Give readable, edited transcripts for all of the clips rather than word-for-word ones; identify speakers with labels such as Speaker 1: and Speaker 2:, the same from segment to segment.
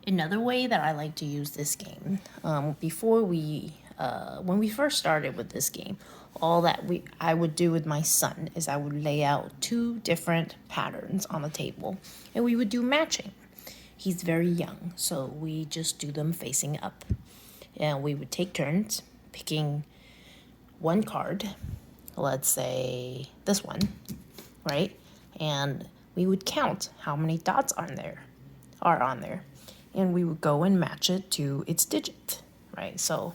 Speaker 1: Another way that I like to use this game, when we first started with this game, all that I would do with my son is I would lay out two different patterns on the table, and we would do matching. He's very young, so we just do them facing up, and we would take turns picking one card. Let's say this one, right? And we would count how many dots are on there, and we would go and match it to its digit, right? So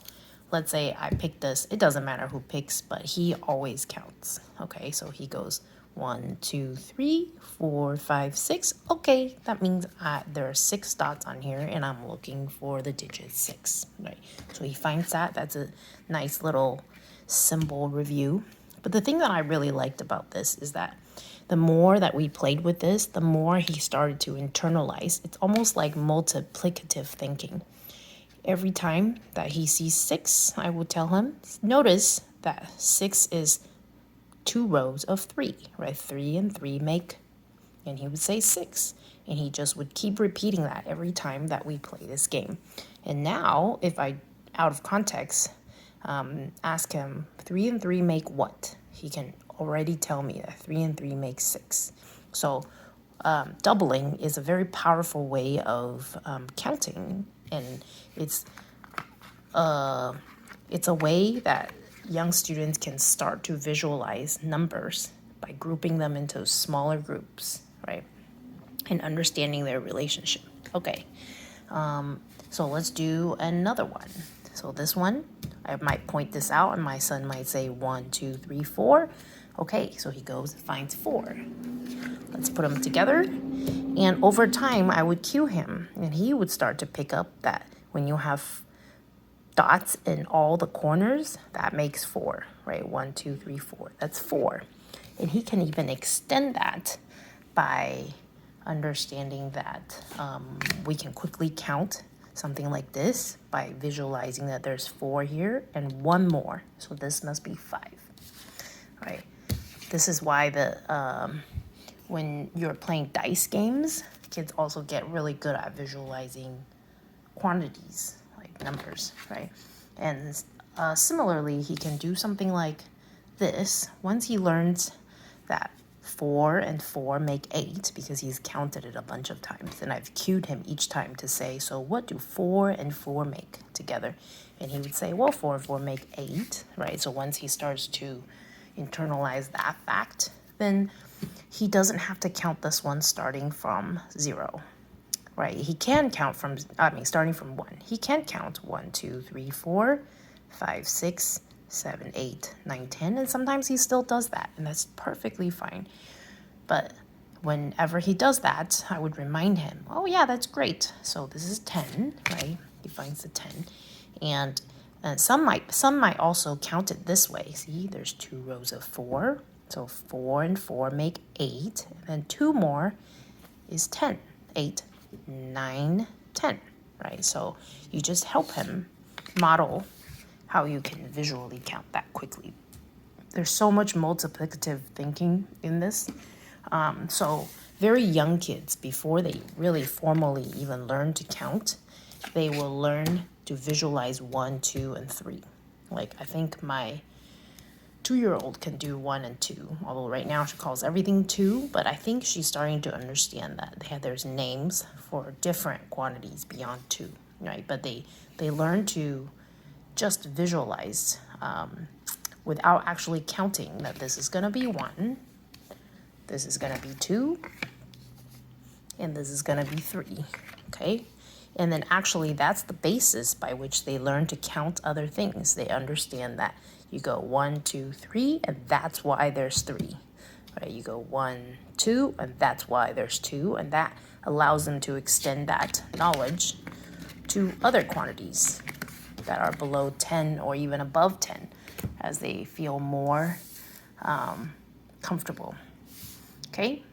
Speaker 1: let's say I pick this. It doesn't matter who picks, but he always counts. Okay, so he goes 1, 2, 3, 4, 5, 6. Okay, that means there are 6 dots on here, and I'm looking for the digit 6, right? So he finds that. That's a nice little symbol review. But the thing that I really liked about this is that the more that we played with this, the more he started to internalize. It's almost like multiplicative thinking. Every time that he sees 6, I would tell him, notice that 6 is 2 rows of 3, right? 3 and 3 make, and he would say 6. And he just would keep repeating that every time that we play this game. And now, if I, out of context, ask him, 3 and 3 make what? He can already tell me that 3 and 3 make 6. So doubling is a very powerful way of counting, and it's a way that young students can start to visualize numbers by grouping them into smaller groups, right? And understanding their relationship. Okay, so let's do another one. So this one, I might point this out, and my son might say 1, 2, 3, 4. Okay, so he goes and finds 4. Let's put them together. And over time, I would cue him, and he would start to pick up that when you have dots in all the corners, that makes 4, right? 1, 2, 3, 4. That's 4. And he can even extend that by understanding that we can quickly count something like this by visualizing that there's 4 here and 1 more. So this must be 5, right? This is why when you're playing dice games, kids also get really good at visualizing quantities, like numbers, right? And similarly, he can do something like this. Once he learns that 4 and 4 make 8, because he's counted it a bunch of times, and I've cued him each time to say, so what do 4 and 4 make together? And he would say, well, 4 and 4 make 8, right? So once he starts to internalize that fact, then he doesn't have to count this one starting from 0, right? He can count starting from 1. He can count 1, 2, 3, 4, 5, 6, 7, 8, 9, 10, and sometimes he still does that, and that's perfectly fine. But whenever he does that, I would remind him, oh yeah, that's great. So this is 10, right? He finds the 10. And some might also count it this way. See, there's 2 rows of 4. So 4 and 4 make 8. And then 2 more is 10. 8, 9, 10, right? So you just help him model how you can visually count that quickly. There's so much multiplicative thinking in this. So very young kids, before they really formally even learn to count, they will learn to visualize 1, 2, and 3. Like, I think my 2-year-old can do 1 and 2, although right now she calls everything 2, but I think she's starting to understand that there's names for different quantities beyond 2, right? But they learn to just visualize without actually counting that this is going to be 1, this is going to be 2, and this is going to be 3, okay? And then actually that's the basis by which they learn to count other things. They understand that you go 1, 2, 3, and that's why there's 3, right? You go 1, 2, and that's why there's 2, and that allows them to extend that knowledge to other quantities that are below 10 or even above 10 as they feel more comfortable. Okay?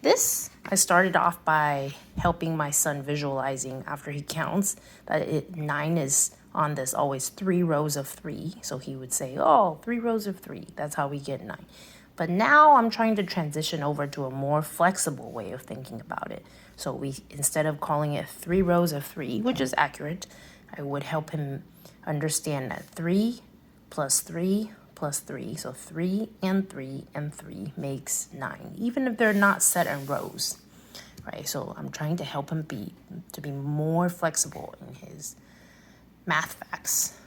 Speaker 1: This, I started off by helping my son visualizing after he counts that 9 is on this always 3 rows of 3. So he would say, oh, 3 rows of 3. That's how we get 9. But now I'm trying to transition over to a more flexible way of thinking about it, So we, instead of calling it 3 rows of 3, which is accurate, I would help him understand that 3 plus 3 plus 3, so 3 and 3 and 3 makes 9, even if they're not set in rows, right? So I'm trying to help him be more flexible in his math facts.